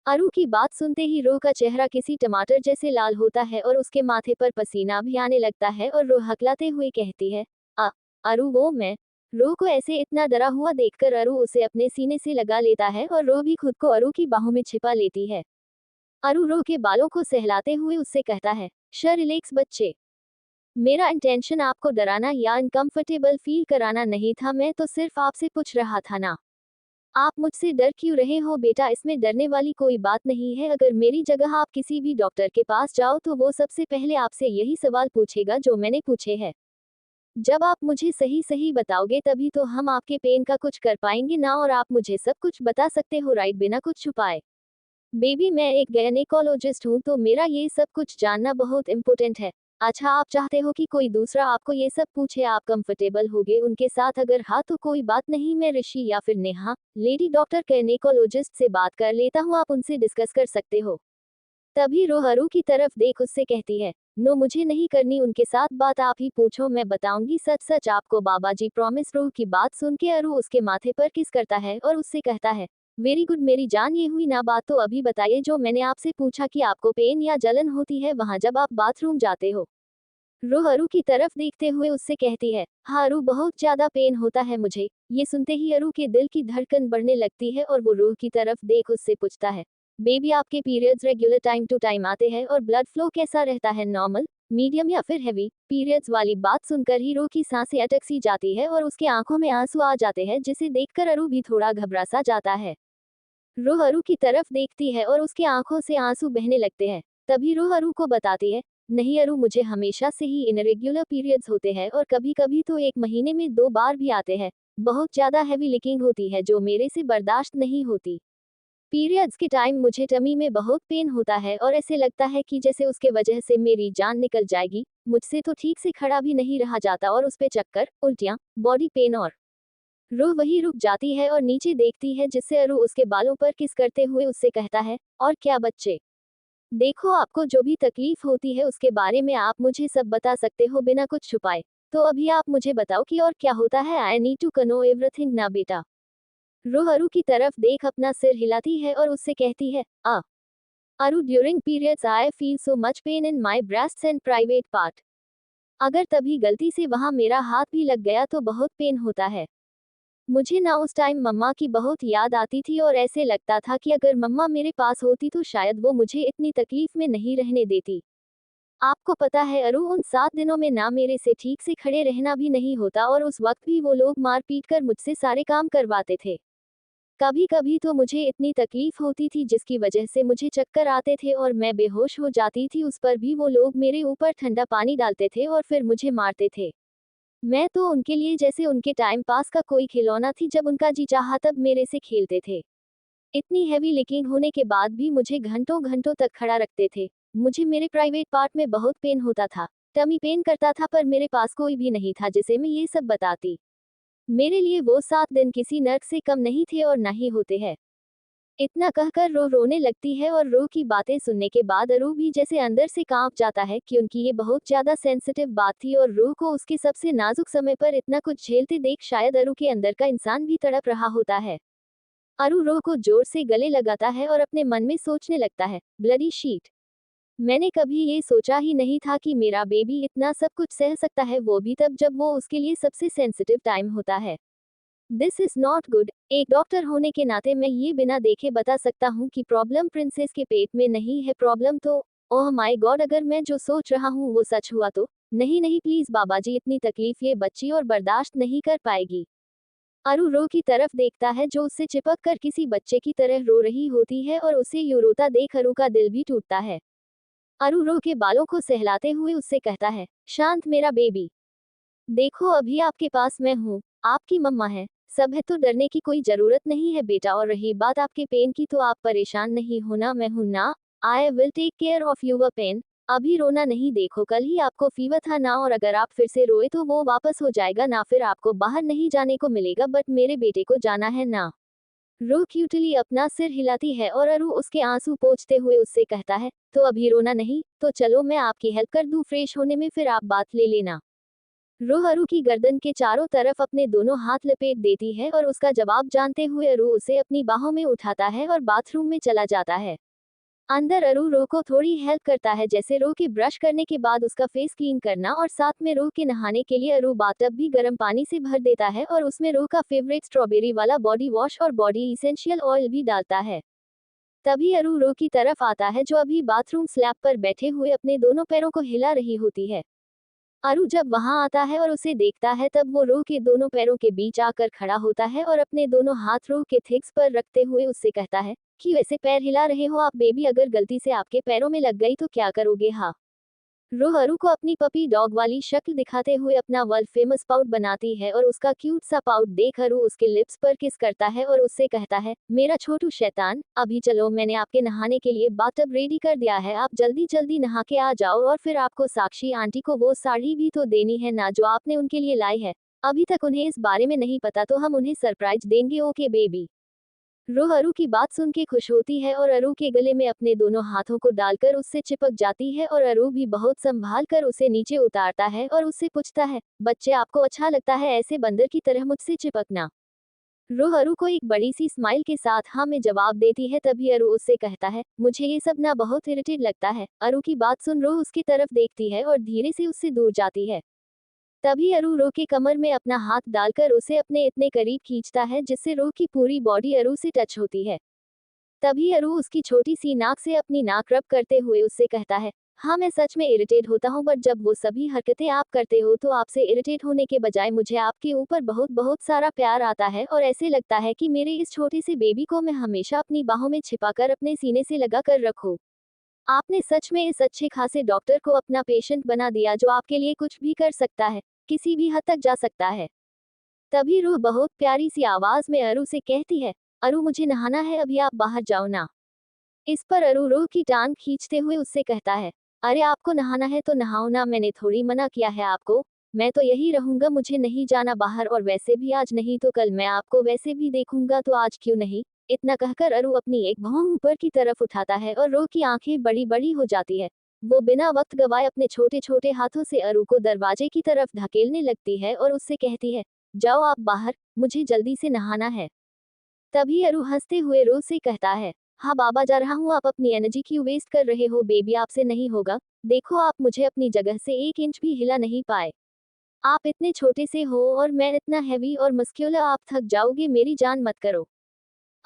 अरु की बात सुनते ही रो का चेहरा किसी टमाटर जैसे लाल होता है और उसके माथे पर पसीना भी आने लगता है और रो हकलाते हुए कहती है, आ अरु वो मैं। रो को ऐसे इतना डरा हुआ देखकर अरु उसे अपने सीने से लगा लेता है और रो भी खुद को अरु की बाहों में छिपा लेती है। अरु रो के बालों को सहलाते हुए उससे कहता है, रिलैक्स बच्चे। मेरा इंटेंशन आपको डराना या अनकंफर्टेबल फील कराना नहीं था, मैं तो सिर्फ आपसे पूछ रहा था ना। आप मुझसे डर क्यों रहे हो बेटा, इसमें डरने वाली कोई बात नहीं है। अगर मेरी जगह आप किसी भी डॉक्टर के पास जाओ तो वो सबसे पहले आपसे यही सवाल पूछेगा जो मैंने पूछे हैं। जब आप मुझे सही सही बताओगे तभी तो हम आपके पेन का कुछ कर पाएंगे ना, और आप मुझे सब कुछ बता सकते हो राइट, बिना कुछ छुपाए। बेबी मैं एक गायनेकोलॉजिस्ट हूँ तो मेरा ये सब कुछ जानना बहुत इम्पोर्टेंट है। अच्छा आप चाहते हो कि कोई दूसरा आपको ये सब पूछे, आप कंफर्टेबल होगे उनके साथ? अगर हाँ तो कोई बात नहीं, मैं ऋषि या फिर नेहा लेडी डॉक्टर गायनेकोलॉजिस्ट से बात कर लेता हूँ, आप उनसे डिस्कस कर सकते हो। तभी रोहरू की तरफ देख उससे कहती है, नो मुझे नहीं करनी उनके साथ बात, आप ही पूछो मैं बताऊंगी सच सच आपको बाबा जी प्रॉमिस। रूह की बात सुन के अरु उसके माथे पर किस करता है और उससे कहता है, वेरी गुड मेरी जान, ये हुई ना बात, तो अभी बताइए जो मैंने आपसे पूछा कि आपको पेन या जलन होती है वहां जब आप बाथरूम जाते हो। रूह अरु की तरफ देखते हुए उससे कहती है, हाँ अरु बहुत ज्यादा पेन होता है मुझे। ये सुनते ही अरु के दिल की धड़कन बढ़ने लगती है और वो रूह की तरफ देख उससे पूछता है, बेबी आपके periods regular time to time आते हैं और ब्लड फ्लो कैसा रहता है, नॉर्मल, मीडियम या फिर हैवी? पीरियड्स वाली बात सुनकर ही रूह की सांसें अटक सी जाती है और उसके आंखों में आंसू आ जाते हैं, जिसे देखकर अरु भी थोड़ा घबरा सा जाता है। रूह अरु की तरफ देखती है और उसके आंखों से आंसू बहने लगते हैं। तभी रूह अरु को बताती है, नहीं अरु मुझे हमेशा से ही इनरेगुलर पीरियड्स होते हैं और कभी कभी तो एक महीने में 2 बार भी आते हैं। बहुत ज्यादा हैवी लीकिंग होती है जो मेरे से बर्दाश्त नहीं होती। पीरियड्स के टाइम मुझे टमी में बहुत पेन होता है और ऐसे लगता है कि जैसे उसके वजह से मेरी जान निकल जाएगी। मुझसे तो ठीक से खड़ा भी नहीं रहा जाता और उस पे चक्कर, उल्टियां, बॉडी पेन और रूह वही रुक जाती है और नीचे देखती है, जिससे अरु उसके बालों पर किस करते हुए उससे कहता है, और क्या बच्चे, देखो आपको जो भी तकलीफ होती है उसके बारे में आप मुझे सब बता सकते हो बिना कुछ छुपाए। तो अभी आप मुझे बताओ कि और क्या होता है, I need to know everything ना बेटा। रूह अरु की तरफ देख अपना सिर हिलाती है और उससे कहती है, अरु during periods I feel so much pain in my breasts and private part. अगर तभी गलती से वहां मेरा हाथ भी लग गया तो बहुत पेन होता है। मुझे ना उस टाइम मम्मा की बहुत याद आती थी और ऐसे लगता था कि अगर मम्मा मेरे पास होती तो शायद वो मुझे इतनी तकलीफ में नहीं रहने देती। आपको पता है अरु, उन 7 दिनों में ना मेरे से ठीक से खड़े रहना भी नहीं होता और उस वक्त भी वो लोग मार पीट कर मुझसे सारे काम करवाते थे। कभी कभी तो मुझे इतनी तकलीफ होती थी जिसकी वजह से मुझे चक्कर आते थे और मैं बेहोश हो जाती थी, उस पर भी वो लोग मेरे ऊपर ठंडा पानी डालते थे और फिर मुझे मारते थे। मैं तो उनके लिए जैसे उनके टाइम पास का कोई खिलौना थी, जब उनका जी चाहा तब मेरे से खेलते थे। इतनी हैवी लीकिंग होने के बाद भी मुझे घंटों घंटों तक खड़ा रखते थे। मुझे मेरे प्राइवेट पार्ट में बहुत पेन होता था, टमी पेन करता था, पर मेरे पास कोई भी नहीं था जिसे मैं ये सब बताती। मेरे लिए वो 7 दिन किसी नर्क से कम नहीं थे और ना ही होते हैं। इतना कहकर रो रोने लगती है और रो की बातें सुनने के बाद अरू भी जैसे अंदर से कांप जाता है, क्योंकि ये बहुत ज्यादा सेंसिटिव बात थी और रो को उसके सबसे नाजुक समय पर इतना कुछ झेलते देख शायद अरू के अंदर का इंसान भी तड़प रहा होता है। अरू रो को जोर से गले लगाता है और अपने मन में सोचने लगता है, ब्लडी शीट, मैंने कभी ये सोचा ही नहीं था कि मेरा बेबी इतना सब कुछ सह सकता है, वो भी तब जब वो उसके लिए सबसे सेंसिटिव टाइम होता है। This is not good. एक डॉक्टर होने के नाते मैं ये बिना देखे बता सकता हूँ कि प्रॉब्लम प्रिंसेस के पेट में नहीं है, प्रॉब्लम तो, ओह माय गॉड, अगर मैं जो सोच रहा हूँ वो सच हुआ तो। नहीं नहीं प्लीज बाबा जी, इतनी तकलीफ ये बच्ची और बर्दाश्त नहीं कर पाएगी। अरु रो की तरफ देखता है जो उससे चिपक कर किसी बच्चे की तरह रो रही होती है और उसे यूं रोता देख अरु का दिल भी टूटता है। अरु रो के बालों को सहलाते हुए उससे कहता है, शांत मेरा बेबी, देखो अभी आपके पास मैं हूँ, आपकी मम्मा है, सब है, तो डरने की कोई जरूरत नहीं है बेटा। और रही बात आपके पेन की, तो आप परेशान नहीं होना, मैं हूं ना, I will take care of your pain. अभी रोना नहीं, देखो कल ही आपको फीवर था ना, और अगर आप फिर से रोए तो वो वापस हो जाएगा ना, फिर आपको बाहर नहीं जाने को मिलेगा, बट मेरे बेटे को जाना है ना। रो क्यूटली अपना सिर हिलाती है और अरु उसके आंसू पोंछते हुए उससे कहता है, तो अभी रोना नहीं, तो चलो मैं आपकी हेल्प कर दूं फ्रेश होने में, फिर आप बात ले लेना। रो अरु की गर्दन के चारों तरफ अपने दोनों हाथ लपेट देती है और उसका जवाब जानते हुए अरु उसे अपनी बाहों में उठाता है और बाथरूम में चला जाता है। अंदर अरु रो को थोड़ी हेल्प करता है, जैसे रो के ब्रश करने के बाद उसका फेस क्लीन करना, और साथ में रो के नहाने के लिए अरु बाथटब भी गर्म पानी से भर देता है और उसमें रो का फेवरेट स्ट्रॉबेरी वाला बॉडी वॉश और बॉडी इसेंशियल ऑयल भी डालता है। तभी अरु रो की तरफ आता है, जो अभी बाथरूम स्लैब पर बैठे हुए अपने दोनों पैरों को हिला रही होती है। अरु जब वहां आता है और उसे देखता है, तब वो रो के दोनों पैरों के बीच आकर खड़ा होता है और अपने दोनों हाथ रो के थिग्स पर रखते हुए उससे कहता है कि वैसे पैर हिला रहे हो आप बेबी, अगर गलती से आपके पैरों में लग गई तो क्या करोगे। हाँ। रो अरु को अपनी पपी डॉग वाली शक्ल दिखाते हुए अपना वर्ल्ड फेमस पाउट बनाती है और उसका क्यूट सा पाउट देख अरु उसके लिप्स पर किस करता है और उससे कहता है, मेरा छोटू शैतान, अभी चलो, मैंने आपके नहाने के लिए बाथटब रेडी कर दिया है, आप जल्दी जल्दी नहा के आ जाओ, और फिर आपको साक्षी आंटी को वो साड़ी भी तो देनी है ना जो आपने उनके लिए लाई है। अभी तक उन्हें इस बारे में नहीं पता, तो हम उन्हें सरप्राइज देंगे, ओके बेबी। रो अरु की बात सुन के खुश होती है और अरु के गले में अपने दोनों हाथों को डालकर उससे चिपक जाती है और अरु भी बहुत संभाल कर उसे नीचे उतारता है और उससे पूछता है, बच्चे आपको अच्छा लगता है ऐसे बंदर की तरह मुझसे चिपकना। रो अरु को एक बड़ी सी स्माइल के साथ हाँ में जवाब देती है। तभी अरु उससे कहता है, मुझे ये सब ना बहुत इरिटेट लगता है। अरु की बात सुन रो उसकी तरफ देखती है और धीरे से उससे दूर जाती है। तभी अरु रो के कमर में अपना हाथ डालकर उसे अपने इतने करीब खींचता है जिससे रो की पूरी बॉडी अरु से टच होती है। तभी अरु उसकी छोटी सी नाक से अपनी नाक रब करते हुए उससे कहता है, हाँ मैं सच में इरिटेट होता हूँ, बट जब वो सभी हरकतें आप करते हो तो आपसे इरिटेट होने के बजाय मुझे आपके ऊपर बहुत बहुत सारा प्यार आता है और ऐसे लगता है कि मेरे इस छोटे से बेबी को मैं हमेशा अपनी बाहों में छिपाकर अपने सीने से लगा कर रखूं। आपने सच में इस अच्छे खासे डॉक्टर को अपना पेशेंट बना दिया जो आपके लिए कुछ भी कर सकता है, किसी भी हद तक जा सकता है। तभी रूह बहुत प्यारी सी आवाज में अरु से कहती है, अरु मुझे नहाना है, अभी आप बाहर जाओ ना। इस पर अरु रूह की टांग खींचते हुए उससे कहता है, अरे आपको नहाना है तो नहाओ ना, मैंने थोड़ी मना किया है आपको। मैं तो यही रहूंगा, मुझे नहीं जाना बाहर, और वैसे भी आज नहीं तो कल मैं आपको वैसे भी देखूंगा, तो आज क्यों नहीं। इतना कहकर अरु अपनी एक भौं ऊपर की तरफ उठाता है और रो की आंखें बड़ी बड़ी हो जाती है। वो बिना वक्त गवाए अपने छोटे छोटे हाथों से अरु को दरवाजे की तरफ धकेलने लगती है और उससे कहती है, जाओ आप बाहर, मुझे जल्दी से नहाना है। तभी अरु हंसते हुए रो से कहता है, हाँ बाबा जा रहा हूँ, आप अपनी एनर्जी क्यों वेस्ट कर रहे हो बेबी, आपसे नहीं होगा। देखो आप मुझे अपनी जगह से 1 इंच भी हिला नहीं पाए। आप इतने छोटे से हो और मैं इतना हैवी और मस्क्यूलर, आप थक जाओगे, मेरी जान मत करो।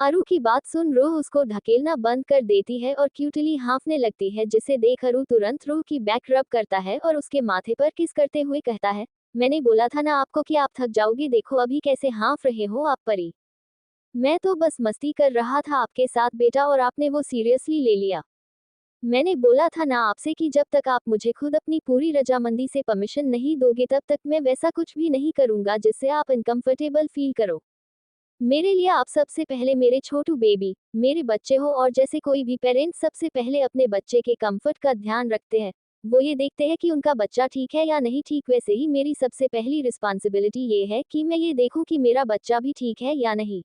अरु की बात सुन रो उसको धकेलना बंद कर देती है और क्यूटली हाँफने लगती है, जिसे देख अरु तुरंत रो की बैक रब करता है और उसके माथे पर किस करते हुए कहता है, मैंने बोला था ना आपको कि आप थक जाओगे, देखो अभी कैसे हाँफ रहे हो आप परी। मैं तो बस मस्ती कर रहा था आपके साथ बेटा, और आपने वो सीरियसली ले लिया। मैंने बोला था ना आपसे कि जब तक आप मुझे खुद अपनी पूरी रजामंदी से परमिशन नहीं दोगे तब तक मैं वैसा कुछ भी नहीं करूंगा जिससे आप अनकंफर्टेबल फील करो। मेरे लिए आप सबसे पहले मेरे छोटू बेबी, मेरे बच्चे हो, और जैसे कोई भी पेरेंट्स सबसे पहले अपने बच्चे के कंफर्ट का ध्यान रखते हैं, वो ये देखते हैं कि उनका बच्चा ठीक है या नहीं ठीक, वैसे ही मेरी सबसे पहली रिस्पॉन्सिबिलिटी ये है कि मैं ये देखूं कि मेरा बच्चा भी ठीक है या नहीं।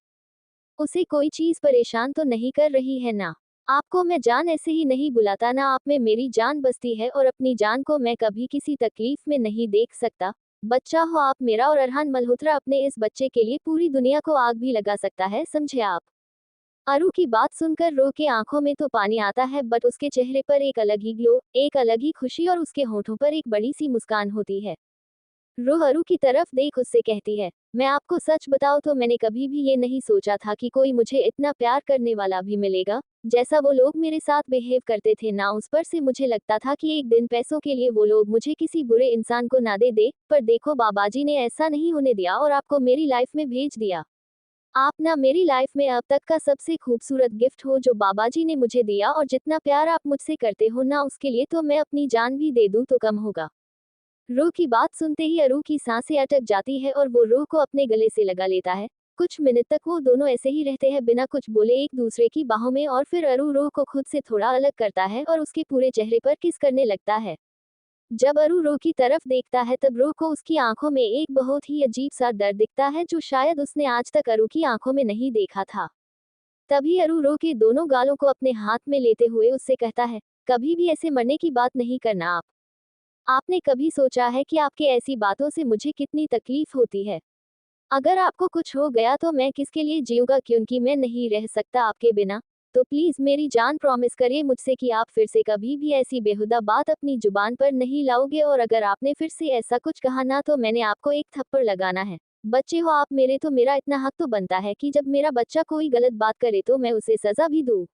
उसे कोई चीज परेशान तो नहीं कर रही है ना। आपको मैं जान ऐसे ही नहीं बुलाता ना, आप में मेरी जान बसती है और अपनी जान को मैं कभी किसी तकलीफ में नहीं देख सकता। बच्चा हो आप मेरा, और अरहान मल्होत्रा अपने इस बच्चे के लिए पूरी दुनिया को आग भी लगा सकता है, समझे आप। अरु की बात सुनकर रो के आंखों में तो पानी आता है, बट उसके चेहरे पर एक अलग ही ग्लो, एक अलग ही खुशी, और उसके होठों पर एक बड़ी सी मुस्कान होती है। रो अरु की तरफ देख उससे कहती है, मैं आपको सच बताऊं तो मैंने कभी भी ये नहीं सोचा था कि कोई मुझे इतना प्यार करने वाला भी मिलेगा, जैसा वो लोग मेरे साथ बिहेव करते थे ना, उस पर से मुझे लगता था कि एक दिन पैसों के लिए वो लोग मुझे किसी बुरे इंसान को ना दे दे, पर देखो बाबाजी ने ऐसा नहीं होने दिया और आपको मेरी लाइफ में भेज दिया। आप ना मेरी लाइफ में अब तक का सबसे खूबसूरत गिफ्ट हो जो बाबाजी ने मुझे दिया, और जितना प्यार आप मुझसे करते हो ना, उसके लिए तो मैं अपनी जान भी दे दूं तो कम होगा। रो की बात सुनते ही अरु की सांसें अटक जाती है और वो रो को अपने गले से लगा लेता है। कुछ मिनट तक वो दोनों ऐसे ही रहते हैं बिना कुछ बोले एक दूसरे की बाहों में, और फिर अरु रो को खुद से थोड़ा अलग करता है और उसके पूरे चेहरे पर किस करने लगता है। जब अरु रो की तरफ देखता है तब रो को उसकी आंखों में एक बहुत ही अजीब सा डर दिखता है जो शायद उसने आज तक अरु की आंखों में नहीं देखा था। तभी अरु रो के दोनों गालों को अपने हाथ में लेते हुए उससे कहता है, कभी भी ऐसे मरने की बात नहीं करना आप। आपने कभी सोचा है कि आपके ऐसी बातों से मुझे कितनी तकलीफ होती है? अगर आपको कुछ हो गया तो मैं किसके लिए जीऊँगा, क्योंकि मैं नहीं रह सकता आपके बिना। तो प्लीज़ मेरी जान, प्रॉमिस करिए मुझसे कि आप फिर से कभी भी ऐसी बेहुदा बात अपनी ज़ुबान पर नहीं लाओगे, और अगर आपने फिर से ऐसा कुछ कहा ना तो मैंने आपको एक थप्पड़ लगाना है। बच्चे हो आप मेरे, तो मेरा इतना हक तो बनता है कि जब मेरा बच्चा कोई गलत बात करे तो मैं उसे सज़ा भी दूँ।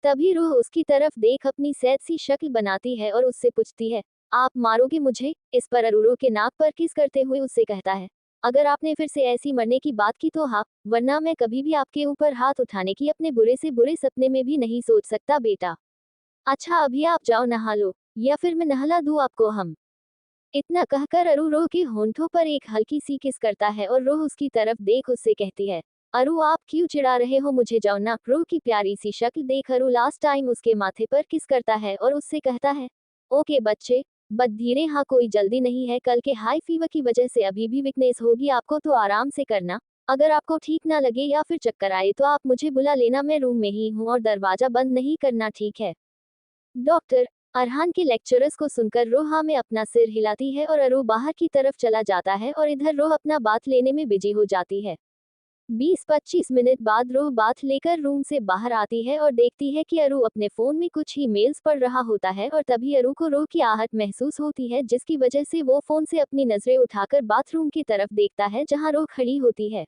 तभी रूह उसकी तरफ देख अपनी सैद सी शक्ल बनाती है और उससे पूछती है, आप मारोगे मुझे? इस पर अरूरो के नाक पर किस करते हुए उससे कहता है, अगर आपने फिर से ऐसी मरने की बात की तो हाँ, वरना मैं कभी भी आपके ऊपर हाथ उठाने की अपने बुरे से बुरे सपने में भी नहीं सोच सकता बेटा। अच्छा अभी आप जाओ नहा लो, या फिर मैं नहला दूँ आपको हम। इतना कहकर अरु रोह के होंठों पर एक हल्की सी किस करता है और रोह उसकी तरफ देख उससे कहती है, अरु आप क्यों चिढ़ा रहे हो मुझे, जाओ ना। रोह की प्यारी सी शक्ल देख अरु लास्ट टाइम उसके माथे पर किस करता है और उससे कहता है, ओके बच्चे, बस धीरे, हाँ कोई जल्दी नहीं है, कल के हाई फीवर की वजह से अभी भी वीकनेस होगी आपको, तो आराम से करना। अगर आपको ठीक ना लगे या फिर चक्कर आए तो आप मुझे बुला लेना, मैं रूम में ही हूँ, और दरवाजा बंद नहीं करना, ठीक है? डॉक्टर अरहान के लेक्चरर्स को सुनकर रोहा में अपना सिर हिलाती है और अरू बाहर की तरफ चला जाता है और इधर रोह अपना बात लेने में बिजी हो जाती है। 20-25 मिनट बाद रोह बात लेकर रूम से बाहर आती है और देखती है कि अरू अपने फोन में कुछ ही मेल्स पढ़ रहा होता है, और तभी अरू को रोह की आहट महसूस होती है, जिसकी वजह से वो फोन से अपनी नजरें उठाकर बाथरूम की तरफ देखता है जहां रोह खड़ी होती है।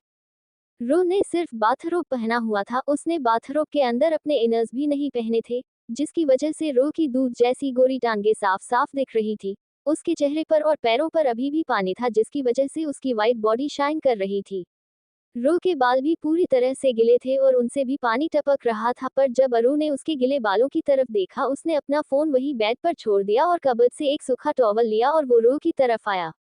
रो ने सिर्फ बाथरोब पहना हुआ था, उसने बाथरोब के अंदर अपने इनर्स भी नहीं पहने थे, जिसकी वजह से रो की दूध जैसी गोरी टांगे साफ साफ दिख रही थी। उसके चेहरे पर और पैरों पर अभी भी पानी था, जिसकी वजह से उसकी वाइट बॉडी शाइन कर रही थी। रो के बाल भी पूरी तरह से गिले थे और उनसे भी पानी टपक रहा था, पर जब अरू ने उसके गिले बालों की तरफ देखा उसने अपना फोन वही बेड पर छोड़ दिया और कबर्ड से एक सूखा टॉवल लिया और वो रो की तरफ आया।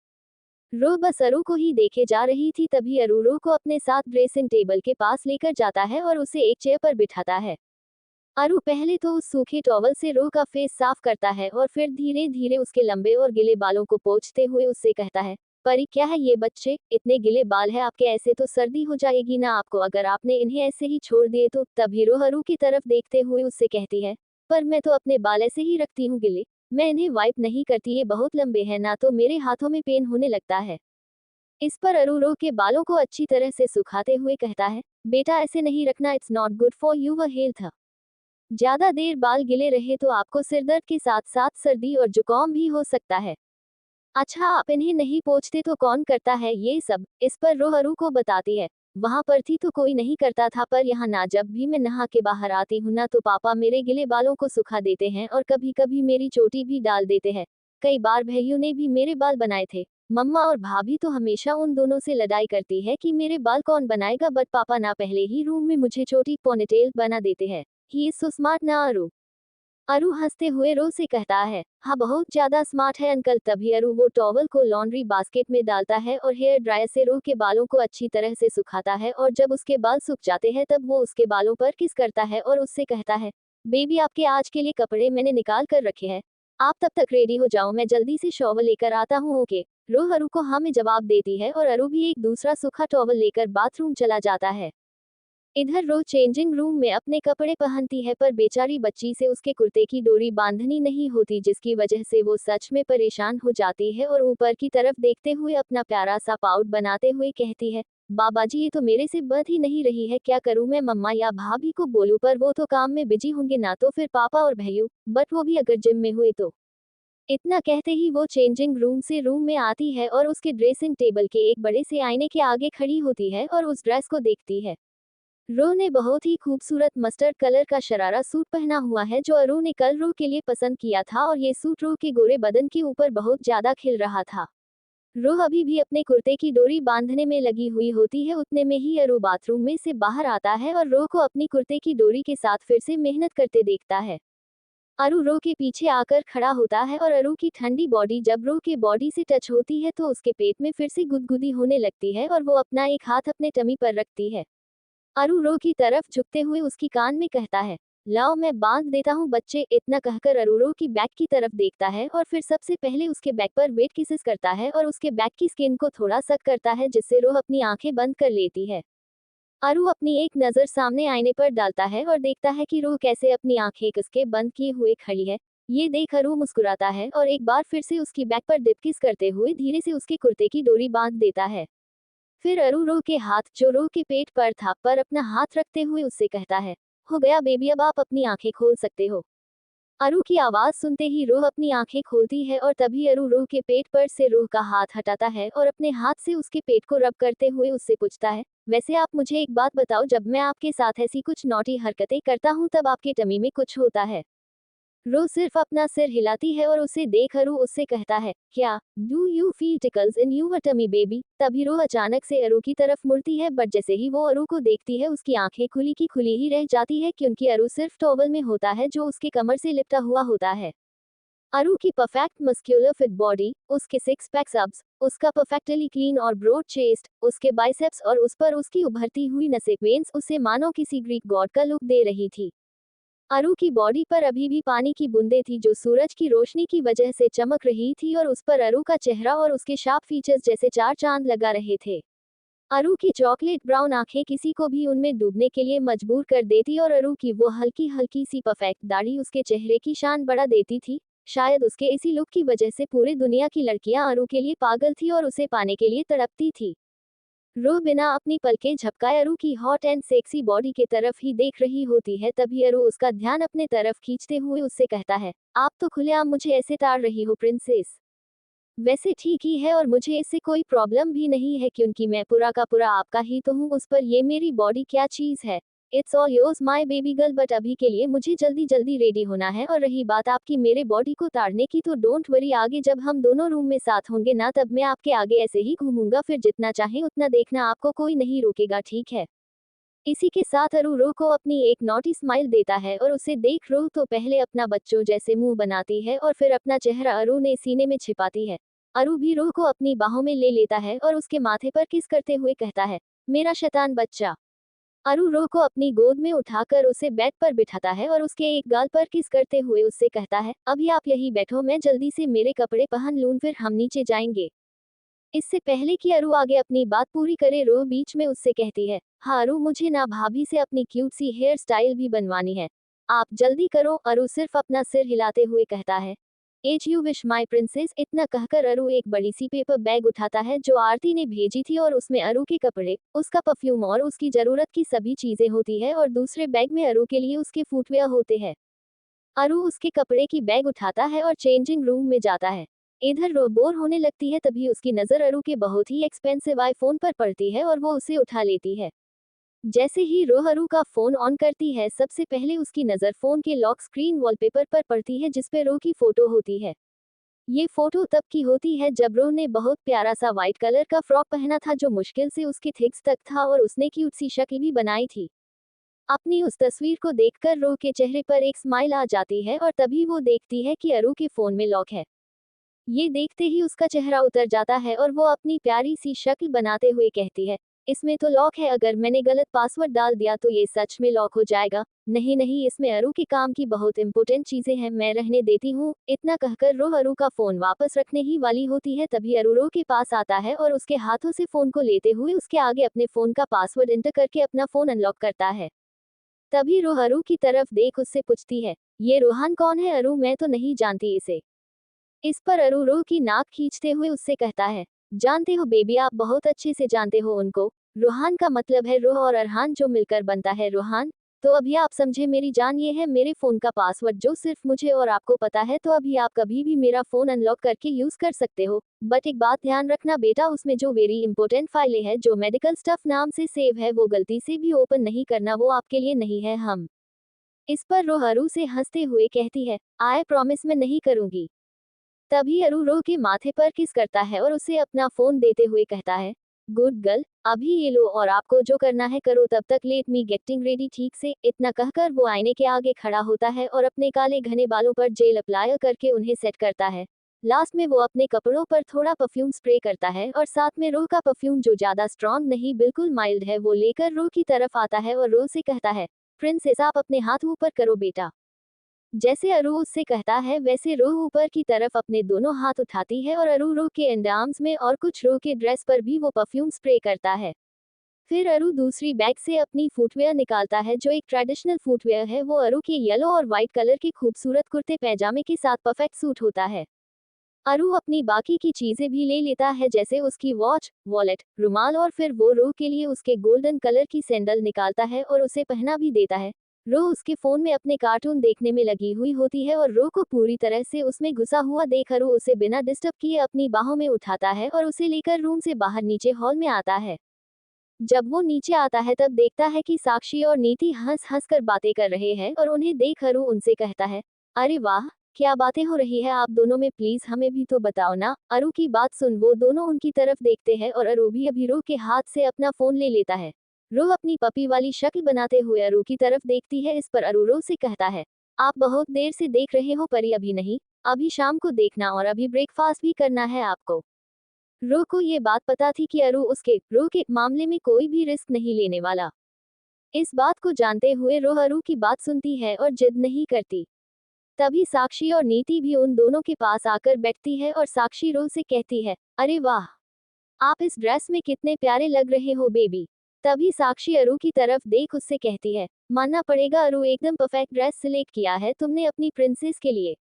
रो बस अरू को ही देखे जा रही थी, तभी अरू रो को अपने साथ ड्रेसिंग टेबल के पास लेकर जाता है और उसे एक चेयर पर बिठाता है। अरू पहले तो उस सूखे टॉवल से रो का फेस साफ करता है और फिर धीरे धीरे उसके लंबे और गिले बालों को पोंछते हुए उससे कहता है, परी क्या है ये बच्चे, इतने गिले बाल है आपके, ऐसे तो सर्दी हो जाएगी ना आपको अगर आपने इन्हें ऐसे ही छोड़ दिए तो। तभी रो अरू की तरफ देखते हुए उससे कहती है, पर मैं तो अपने बाल ऐसे ही रखती हूँ गिले, मैं इन्हें वाइप नहीं करती, ये बहुत लंबे हैं ना, तो मेरे हाथों में पेन होने लगता है। इस पर अरू रो के बालों को अच्छी तरह से सुखाते हुए कहता है, बेटा ऐसे नहीं रखना, it's not good for your health. ज्यादा देर बाल गिले रहे तो आपको सिरदर्द के साथ साथ सर्दी और जुकाम भी हो सकता है। अच्छा आप इन्हें नहीं पोंछते तो कौन करता है ये सब? इस पर रोह अरू को बताती है, वहां पर थी तो कोई नहीं करता था, पर यहाँ ना जब भी मैं नहा के बाहर आती हूँ ना तो पापा मेरे गिले बालों को सुखा देते हैं और कभी कभी मेरी चोटी भी डाल देते हैं। कई बार भैयू ने भी मेरे बाल बनाए थे। मम्मा और भाभी तो हमेशा उन दोनों से लड़ाई करती है कि मेरे बाल कौन बनाएगा, बट पापा ना पहले ही रूम में मुझे छोटी पोनीटेल बना देते हैं। ही इज सो स्मार्ट ना अरू। अरू हंसते हुए रो से कहता है, हाँ बहुत ज्यादा स्मार्ट है अंकल। तभी अरू वो टॉवल को लॉन्ड्री बास्केट में डालता है और हेयर ड्रायर से रो के बालों को अच्छी तरह से सुखाता है, और जब उसके बाल सूख जाते हैं तब वो उसके बालों पर किस करता है और उससे कहता है, बेबी आपके आज के लिए कपड़े मैंने निकाल कर रखे हैं, आप तब तक रेडी हो जाओ, मैं जल्दी से शॉवर लेकर आता हूँ, ओके? रो अरू को हाँ में जवाब देती है और अरू भी एक दूसरा सूखा टॉवल लेकर बाथरूम चला जाता है। इधर रो चेंजिंग रूम में अपने कपड़े पहनती है, पर बेचारी बच्ची से उसके कुर्ते की डोरी बांधनी नहीं होती, जिसकी वजह से वो सच में परेशान हो जाती है और ऊपर की तरफ देखते हुए अपना प्यारा सा पाउट बनाते हुए कहती है, बाबा जी ये तो मेरे से बंध ही नहीं रही है, क्या करूं मैं मम्मा या भाभी को बोलूं, पर वो तो काम में बिजी होंगे ना, तो फिर पापा और भैयू, बट वो भी अगर जिम में हुए तो। इतना कहते ही वो चेंजिंग रूम से रूम में आती है और उसके ड्रेसिंग टेबल के एक बड़े से आईने के आगे खड़ी होती है और उस ड्रेस को देखती है। रो ने बहुत ही खूबसूरत मस्टर्ड कलर का शरारा सूट पहना हुआ है, जो अरू ने कल रो के लिए पसंद किया था, और ये सूट रो के गोरे बदन के ऊपर बहुत ज्यादा खिल रहा था। रो अभी भी अपने कुर्ते की डोरी बांधने में लगी हुई होती है, उतने में ही अरू बाथरूम में से बाहर आता है और रो को अपनी कुर्ते की डोरी के साथ फिर से मेहनत करते देखता है। अरू रो के पीछे आकर खड़ा होता है और अरू की ठंडी बॉडी जब रो के बॉडी से टच होती है तो उसके पेट में फिर से गुदगुदी होने लगती है और वो अपना एक हाथ अपने टमी पर रखती है। अरू रो की तरफ झुकते हुए उसकी कान में कहता है, लाओ मैं बांध देता हूँ बच्चे। इतना कहकर अरू रो की बैक की तरफ देखता है और फिर सबसे पहले उसके बैक पर वेट किसेस करता है और उसके बैक की स्किन को थोड़ा सक करता है, जिससे रो अपनी आंखें बंद कर लेती है। अरू अपनी एक नजर सामने आईने पर डालता है और देखता है कि रो कैसे अपनी आंखें कसके बंद किए हुए खड़ी है। ये देख अरू मुस्कुराता है और एक बार फिर से उसकी बैक पर डिप किस करते हुए धीरे से उसके कुर्ते की डोरी बांध देता है। फिर अरू रो के हाथ जो रो के पेट पर था पर अपना हाथ रखते हुए उससे कहता है, हो गया बेबी, अब आप अपनी आंखें खोल सकते हो। अरू की आवाज सुनते ही रूह अपनी आंखें खोलती है और तभी अरू रूह के पेट पर से रूह का हाथ हटाता है और अपने हाथ से उसके पेट को रब करते हुए उससे पूछता है, वैसे आप मुझे एक बात बताओ, जब मैं आपके साथ ऐसी कुछ नॉटी हरकतें करता हूँ तब आपके टमी में कुछ होता है? रो सिर्फ अपना सिर हिलाती है और उसे देख अरू उससे कहता है, क्या do you feel tickles in your tummy baby? तभी रो अचानक से अरू की तरफ मुड़ती है, बट जैसे ही वो अरू को देखती है उसकी आंखें खुली की खुली ही रह जाती है, क्योंकि अरू सिर्फ टॉवल में होता है जो उसके कमर से लिपटा हुआ होता है। अरू की परफेक्ट मस्क्यूलर फिट बॉडी, उसके सिक्स पैक्स अब्स, उसका परफेक्टली क्लीन और ब्रॉड चेस्ट, उसके बाइसेप्स और उस पर उसकी उभरती हुई नसें वेन्स उसे मानो किसी ग्रीक गॉड का लुक दे रही थी। अरू की बॉडी पर अभी भी पानी की बूंदें थी जो सूरज की रोशनी की वजह से चमक रही थी और उस पर अरू का चेहरा और उसके शार्प फीचर्स जैसे चार चांद लगा रहे थे। अरू की चॉकलेट ब्राउन आंखें किसी को भी उनमें डूबने के लिए मजबूर कर देती और अरू की वो हल्की हल्की सी परफेक्ट दाढ़ी उसके चेहरे की शान बढ़ा देती थी। शायद उसके इसी लुक की वजह से पूरी दुनिया की लड़कियां अरू के लिए पागल थी और उसे पाने के लिए तड़पती थी। रो बिना अपनी पलकें झपकाए अरू की हॉट एंड सेक्सी बॉडी के तरफ ही देख रही होती है, तभी अरू उसका ध्यान अपने तरफ खींचते हुए उससे कहता है, आप तो खुलेआम मुझे ऐसे ताड़ रही हो प्रिंसेस। वैसे ठीक ही है और मुझे इससे कोई प्रॉब्लम भी नहीं है, क्योंकि मैं पूरा का पूरा आपका ही तो हूँ, उस पर ये मेरी बॉडी क्या चीज़ है। It's all yours my baby girl, but अभी के लिए मुझे जल्दी जल्दी रेडी होना है, और रही बात आपकी मेरे बॉडी को ताड़ने की, तो डोंट वरी, आगे जब हम दोनों रूम में साथ होंगे ना तब मैं आपके आगे ऐसे ही घूमूंगा, फिर जितना चाहे उतना देखना, आपको कोई नहीं रोकेगा, ठीक है? इसी के साथ अरू रो को अपनी एक नॉटी स्माइल देता है और उसे देख रो तो पहले अपना बच्चों जैसे मुंह बनाती है और फिर अपना चेहरा अरू ने सीने में छिपाती है। अरू भी रो को अपनी बाहों में ले लेता है और उसके माथे पर किस करते हुए कहता है, मेरा शैतान बच्चा। अरू रो को अपनी गोद में उठाकर उसे बेड पर बिठाता है और उसके एक गाल पर किस करते हुए उससे कहता है, अभी आप यही बैठो, मैं जल्दी से मेरे कपड़े पहन लूं, फिर हम नीचे जाएंगे। इससे पहले कि अरू आगे अपनी बात पूरी करे, रो बीच में उससे कहती है, हाँ अरू, मुझे ना भाभी से अपनी क्यूट सी हेयर स्टाइल भी बनवानी है। आप जल्दी करो। अरू सिर्फ अपना सिर हिलाते हुए कहता है, as you wish my princess. इतना कहकर अरू एक बड़ी सी पेपर बैग उठाता है जो आरती ने भेजी थी और उसमें अरू के कपड़े, उसका परफ्यूम और उसकी जरूरत की सभी चीजें होती है, और दूसरे बैग में अरू के लिए उसके फुटवेयर होते हैं। अरू उसके कपड़े की बैग उठाता है और चेंजिंग रूम में जाता है। इधर रो बोर होने लगती है, तभी उसकी नज़र अरू के बहुत ही एक्सपेंसिव आईफोन पर पड़ती है और वो उसे उठा लेती है। जैसे ही रो अरू का फोन ऑन करती है, सबसे पहले उसकी नज़र फोन के लॉक स्क्रीन वॉलपेपर पर पड़ती है जिसपे रो की फोटो होती है। ये फोटो तब की होती है जब रो ने बहुत प्यारा सा व्हाइट कलर का फ्रॉक पहना था जो मुश्किल से उसके थिग्स तक था, और उसने क्यूट सी शक्ल भी बनाई थी। अपनी उस तस्वीर को देखकर रो के चेहरे पर एक स्माइल आ जाती है और तभी वो देखती है कि अरू के फोन में लॉक है। ये देखते ही उसका चेहरा उतर जाता है और वो अपनी प्यारी सी शक्ल बनाते हुए कहती है, इसमें तो लॉक है, अगर मैंने गलत पासवर्ड डाल दिया तो ये सच में लॉक हो जाएगा। नहीं नहीं, इसमें अरू के काम की बहुत इंपॉर्टेंट चीजें हैं, मैं रहने देती हूँ। इतना कहकर रो अरू का फोन वापस रखने ही वाली होती है, तभी अरू रो के पास आता है और उसके हाथों से फोन को लेते हुए उसके आगे अपने फोन का पासवर्ड एंटर करके अपना फोन अनलॉक करता है। तभी रो अरू की तरफ देख उससे पूछती है, ये रोहान कौन है अरू? मैं तो नहीं जानती इसे। इस पर अरू रो की नाक खींचते हुए उससे कहता है, जानते हो बेबी, आप बहुत अच्छे से जानते हो उनको। रूहान का मतलब है रूह और अरहान जो मिलकर बनता है रूहान। तो अभी आप समझे मेरी जान, ये है मेरे फोन का पासवर्ड जो सिर्फ मुझे और आपको पता है, तो अभी आप कभी भी मेरा फोन अनलॉक करके यूज कर सकते हो। बट एक बात ध्यान रखना बेटा, उसमें जो वेरी इंपॉर्टेंट फाइलें हैं जो मेडिकल स्टफ नाम से सेव है वो गलती से भी ओपन नहीं करना, वो आपके लिए नहीं है। हम इस पर रोह अरू से हंसते हुए कहती है, आई प्रॉमिस मैं नहीं करूंगी। तभी अरू रो के माथे पर किस करता है और उसे अपना फोन देते हुए कहता है, गुड गर्ल, अभी ये लो और आपको जो करना है करो, तब तक लेट मी गेटिंग रेडी, ठीक से। इतना कहकर वो आईने के आगे खड़ा होता है और अपने काले घने बालों पर जेल अप्लाई करके उन्हें सेट करता है। लास्ट में वो अपने कपड़ों पर थोड़ा परफ्यूम स्प्रे करता है और साथ में रो का परफ्यूम जो ज्यादा स्ट्रॉन्ग नहीं बिल्कुल माइल्ड है वो लेकर रो की तरफ आता है और रो से कहता है, प्रिंसेस आप अपने हाथ ऊपर करो बेटा। जैसे अरू उससे कहता है वैसे रूह ऊपर की तरफ अपने दोनों हाथ उठाती है और अरू रो के अंडरआर्म्स में और कुछ रो के ड्रेस पर भी वो परफ्यूम स्प्रे करता है। फिर अरु दूसरी बैग से अपनी फुटवेयर निकालता है जो एक ट्रेडिशनल फुटवेयर है। वो अरु के येलो और व्हाइट कलर के खूबसूरत कुर्ते पैजामे के साथ परफेक्ट सूट होता है। अरु अपनी बाकी की चीजें भी ले लेता है जैसे उसकी वॉच, वॉलेट, रुमाल और फिर वो रो के लिए उसके गोल्डन कलर की सैंडल निकालता है और उसे पहना भी देता है। रो उसके फोन में अपने कार्टून देखने में लगी हुई होती है और रो को पूरी तरह से उसमें घुसा हुआ देख अरु उसे बिना डिस्टर्ब किए अपनी बाहों में उठाता है और उसे लेकर रूम से बाहर नीचे हॉल में आता है। जब वो नीचे आता है तब देखता है कि साक्षी और नीति हंस हंस कर बातें कर रहे हैं और उन्हें देख अरु उनसे कहता है, अरे वाह, क्या बातें हो रही है आप दोनों में, प्लीज हमें भी तो बताओ ना। अरु की बात सुन वो दोनों उनकी तरफ देखते हैं और अरु भी अभी रो के हाथ से अपना फोन ले लेता है। रो अपनी पपी वाली शक्ल बनाते हुए अरु की तरफ देखती है। इस पर अरु रो से कहता है, आप बहुत देर से देख रहे हो परी, अभी नहीं, अभी शाम को देखना और अभी ब्रेकफास्ट भी करना है आपको। रो को ये बात पता थी कि रो के मामले में कोई भी रिस्क नहीं लेने वाला। इस बात को जानते हुए रो अरु की बात सुनती है और जिद नहीं करती। तभी साक्षी और नीति भी उन दोनों के पास आकर बैठती है और साक्षी रो से कहती है, अरे वाह, आप इस ड्रेस में कितने प्यारे लग रहे हो बेबी। तभी साक्षी अरु की तरफ देख उससे कहती है, मानना पड़ेगा अरु, एकदम परफेक्ट ड्रेस सिलेक्ट किया है तुमने अपनी प्रिंसेस के लिए।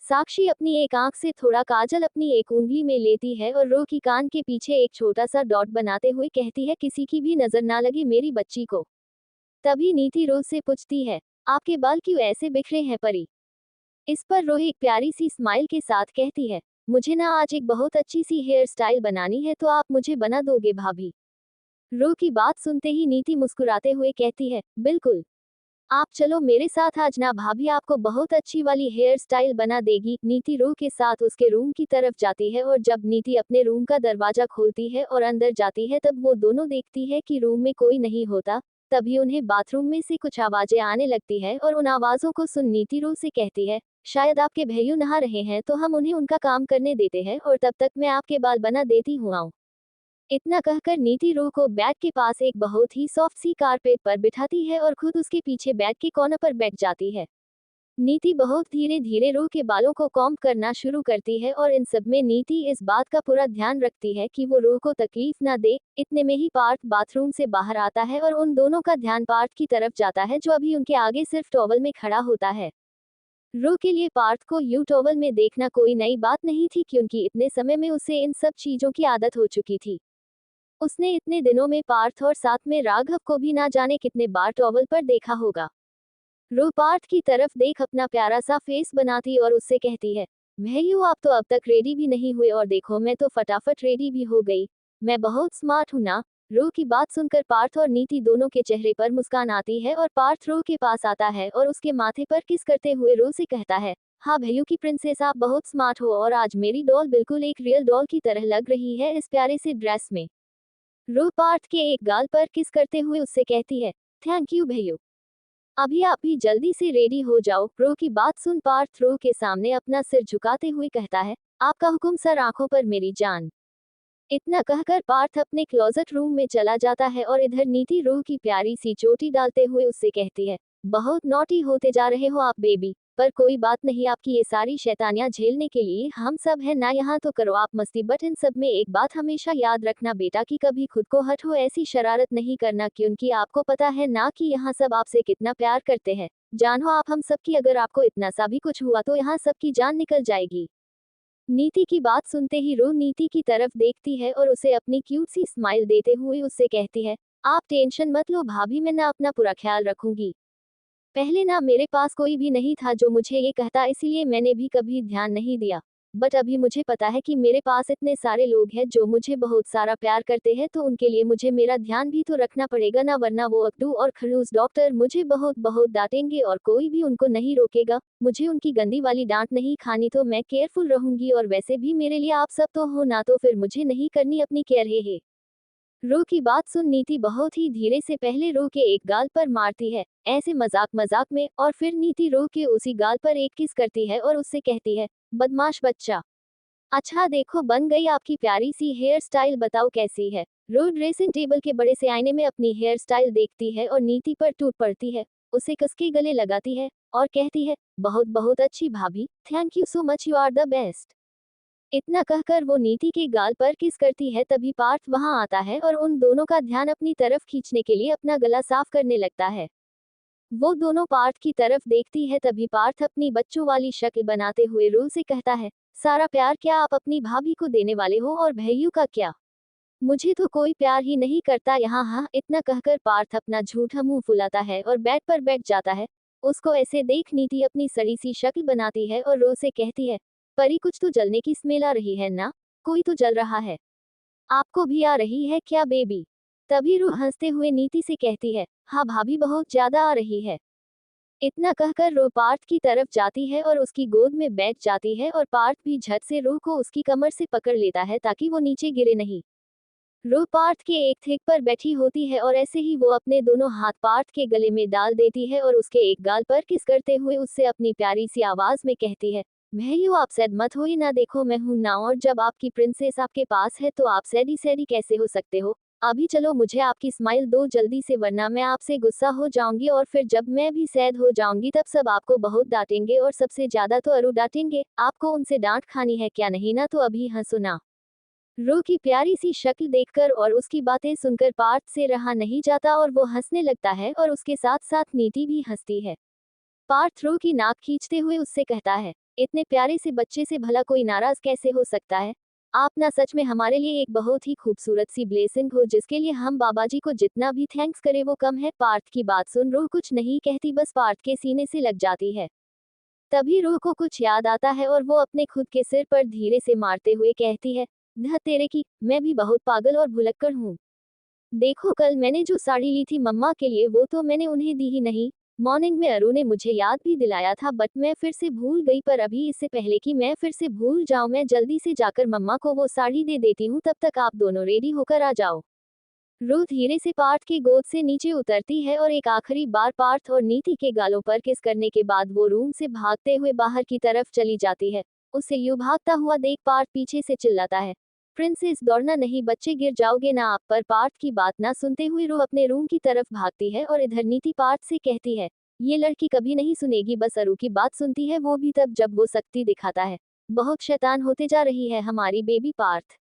साक्षी अपनी एक आंख से थोड़ा काजल अपनी एक उंगली में लेती है और रो की कान के पीछे एक छोटा सा डॉट बनाते हुए कहती है, किसी की भी नजर ना लगे मेरी बच्ची को। तभी नीति रो से पूछती है, आपके बाल क्यों ऐसे बिखरे हैं परी। इस पर रो एक प्यारी सी स्माइल के साथ कहती है, मुझे ना आज एक बहुत अच्छी सी हेयर स्टाइल बनानी है तो आप मुझे बना दोगे भाभी। रो की बात सुनते ही नीति मुस्कुराते हुए कहती है, बिल्कुल, आप चलो मेरे साथ आज ना भाभी आपको बहुत अच्छी वाली हेयर स्टाइल बना देगी। नीति रो के साथ उसके रूम की तरफ जाती है और जब नीति अपने रूम का दरवाजा खोलती है और अंदर जाती है तब वो दोनों देखती है कि रूम में कोई नहीं होता। तभी उन्हें बाथरूम में से कुछ आवाजें आने लगती है और उन आवाजों को सुन नीति रो से कहती है, शायद आपके भैयू नहा रहे हैं तो हम उन्हें उनका काम करने देते हैं और तब तक मैं आपके बाल बना देती हूँ आओ। इतना कहकर नीति रो को बेड के पास एक बहुत ही सॉफ्ट सी कारपेट पर बिठाती है और खुद उसके पीछे बेड के कोने पर बैठ जाती है। नीति बहुत धीरे धीरे रो के बालों को कॉम्ब करना शुरू करती है और इन सब में नीति इस बात का पूरा ध्यान रखती है कि वो रो को तकलीफ ना दे। इतने में ही पार्थ बाथरूम से बाहर आता है और उन दोनों का ध्यान पार्थ की तरफ जाता है जो अभी उनके आगे सिर्फ टॉवल में खड़ा होता है। रो के लिए पार्थ को यू टॉवल में देखना कोई नई बात नहीं थी क्योंकि इतने समय में उसे इन सब चीजों की आदत हो चुकी थी। उसने इतने दिनों में पार्थ और साथ में राघव को भी ना जाने कितने बार टॉवल पर देखा होगा। रो पार्थ की तरफ देख अपना प्यारा सा फेस बनाती और उससे कहती है, भैया आप तो अब तक रेडी भी नहीं हुए और देखो मैं तो फटाफट रेडी भी हो गई। मैं बहुत स्मार्ट हूँ ना। रो की बात सुनकर पार्थ और नीति दोनों के चेहरे पर मुस्कान आती है और पार्थ रो के पास आता है और उसके माथे पर किस करते हुए रो से कहता है, हाँ भैया की प्रिंसेस आप बहुत स्मार्ट हो और आज मेरी डॉल बिल्कुल एक रियल डॉल की तरह लग रही है इस प्यारे से ड्रेस में। रो पार्थ के एक गाल पर किस करते हुए उससे कहती है, थैंक यू भैया, अभी आप भी जल्दी से रेडी हो जाओ। रो की बात सुन पार्थ रो के सामने अपना सिर झुकाते हुए कहता है, आपका हुक्म सर, आंखों पर मेरी जान। इतना कहकर पार्थ अपने क्लोजेट रूम में चला जाता है और इधर नीति रो की प्यारी सी चोटी डालते हुए उससे कहती है, बहुत नॉटी होते जा रहे हो आप बेबी, पर कोई बात नहीं, आपकी ये सारी शैतानियां झेलने के लिए हम सब हैं ना, यहाँ तो करो आप मस्ती, बट इन सब में एक बात हमेशा याद रखना बेटा कि कभी खुद को हट हो ऐसी शरारत नहीं करना क्योंकि आपको पता है ना कि यहाँ सब आपसे कितना प्यार करते हैं। जानो आप हम सब की, अगर आपको इतना सा भी कुछ हुआ तो यहाँ सबकी जान निकल जाएगी। नीति की बात सुनते ही रो नीति की तरफ देखती है और उसे अपनी क्यूट सी स्माइल देते हुए उससे कहती है, आप टेंशन मत लो भाभी, मैं ना अपना पूरा ख्याल रखूंगी। पहले ना मेरे पास कोई भी नहीं था जो मुझे ये कहता, इसीलिए मैंने भी कभी ध्यान नहीं दिया, बट अभी मुझे पता है कि मेरे पास इतने सारे लोग हैं जो मुझे बहुत सारा प्यार करते हैं तो उनके लिए मुझे मेरा ध्यान भी तो रखना पड़ेगा ना, वरना वो अक्टू और खड़ूस डॉक्टर मुझे बहुत बहुत डांटेंगे और कोई भी उनको नहीं रोकेगा। मुझे उनकी गंदी वाली डांट नहीं खानी तो मैं केयरफुल रहूंगी और वैसे भी मेरे लिए आप सब तो हो ना, तो फिर मुझे नहीं करनी अपनी केयर है। रो की बात सुन नीति बहुत ही धीरे से पहले रो के एक गाल पर मारती है ऐसे मजाक मजाक में और फिर नीति रो के उसी गाल पर एक किस करती है और उससे कहती है, बदमाश बच्चा, अच्छा देखो बन गई आपकी प्यारी सी हेयर स्टाइल, बताओ कैसी है। रो ड्रेसिंग टेबल के बड़े से आईने में अपनी हेयर स्टाइल देखती है और नीति पर टूट पड़ती है, उसे कस के गले लगाती है और कहती है, बहुत बहुत अच्छी भाभी, thank you so much, you are the best. इतना कहकर वो नीति के गाल पर किस करती है, तभी पार्थ वहां आता है और उन दोनों का ध्यान अपनी तरफ खींचने के लिए अपना गला साफ करने लगता है। वो दोनों पार्थ की तरफ देखती है, तभी पार्थ अपनी बच्चों वाली शक्ल बनाते हुए रूह से कहता है, सारा प्यार क्या आप अपनी भाभी को देने वाले हो और भैयू का क्या? मुझे तो कोई प्यार ही नहीं करता यहाँ। हाँ, इतना कहकर पार्थ अपना झूठा मुंह फुलाता है और बेड पर बैठ जाता है। उसको ऐसे देख नीति अपनी सड़ी सी शक्ल बनाती है और रो से कहती है, परी कुछ तो जलने की स्मेल आ रही है ना? कोई तो जल रहा है। आपको भी आ रही है क्या बेबी? तभी रूह हंसते हुए नीति से कहती है, हाँ भाभी बहुत ज्यादा आ रही है। इतना कहकर रूह पार्थ की तरफ जाती है और उसकी गोद में बैठ जाती है और पार्थ भी झट से रूह को उसकी कमर से पकड़ लेता है ताकि वो नीचे गिरे नहीं। रूह पार्थ के एक थेक पर बैठी होती है और ऐसे ही वो अपने दोनों हाथ पार्थ के गले में डाल देती है और उसके एक गाल पर किस करते हुए उससे अपनी प्यारी सी आवाज में कहती है, भैयू आप सैड मत होइए ना, देखो मैं हूं ना, और जब आपकी प्रिंसेस आपके पास है तो आप सैडी सैडी कैसे हो सकते हो? अभी चलो मुझे आपकी स्माइल दो जल्दी से, वरना मैं आपसे गुस्सा हो जाऊंगी और फिर जब मैं भी सैड हो जाऊंगी तब सब आपको बहुत डांटेंगे और सबसे ज्यादा तो अरु डांटेंगे। आपको उनसे डांट खानी है क्या? नहीं ना, तो अभी हंसो ना। रो की प्यारी सी शक्ल देखकर और उसकी बातें सुनकर पार्थ से रहा नहीं जाता और वो हंसने लगता है और उसके साथ साथ नीति भी हंसती है। पार्थ रो की नाक खींचते हुए उससे कहता है, इतने प्यारे से बच्चे से भला कोई नाराज कैसे हो सकता है? आप ना सच में हमारे लिए एक बहुत ही खूबसूरत सी ब्लेसिंग हो, जिसके लिए हम बाबा जी को जितना भी थैंक्स करे वो कम है। पार्थ की बात सुन रो कुछ नहीं कहती, बस पार्थ के सीने से लग जाती है। तभी रूह को कुछ याद आता है और वो अपने खुद के सिर पर धीरे से मारते हुए कहती है, ध तेरे की, मैं भी बहुत पागल और भुलक्कड़ हूँ। देखो कल मैंने जो साड़ी ली थी मम्मा के लिए वो तो मैंने उन्हें दी ही नहीं। मॉर्निंग में अरु ने मुझे याद भी दिलाया था बट मैं फिर से भूल गई, पर अभी इससे पहले कि मैं फिर से भूल जाऊं मैं जल्दी से जाकर मम्मा को वो साड़ी दे देती हूँ, तब तक आप दोनों रेडी होकर आ जाओ। रूह धीरे से पार्थ की गोद से नीचे उतरती है और एक आखिरी बार पार्थ और नीति के गालों पर किस करने के बाद वो रूम से भागते हुए बाहर की तरफ चली जाती है। उसे यूं भागता हुआ देख पार्थ पीछे से चिल्लाता है, प्रिंसेस दौड़ना नहीं बच्चे, गिर जाओगे ना आप। पर पार्थ की बात ना सुनते हुए रूह अपने रूम की तरफ भागती है और इधर नीति पार्थ से कहती है, ये लड़की कभी नहीं सुनेगी, बस अरु की बात सुनती है, वो भी तब जब वो सख्ती दिखाता है। बहुत शैतान होते जा रही है हमारी बेबी पार्थ।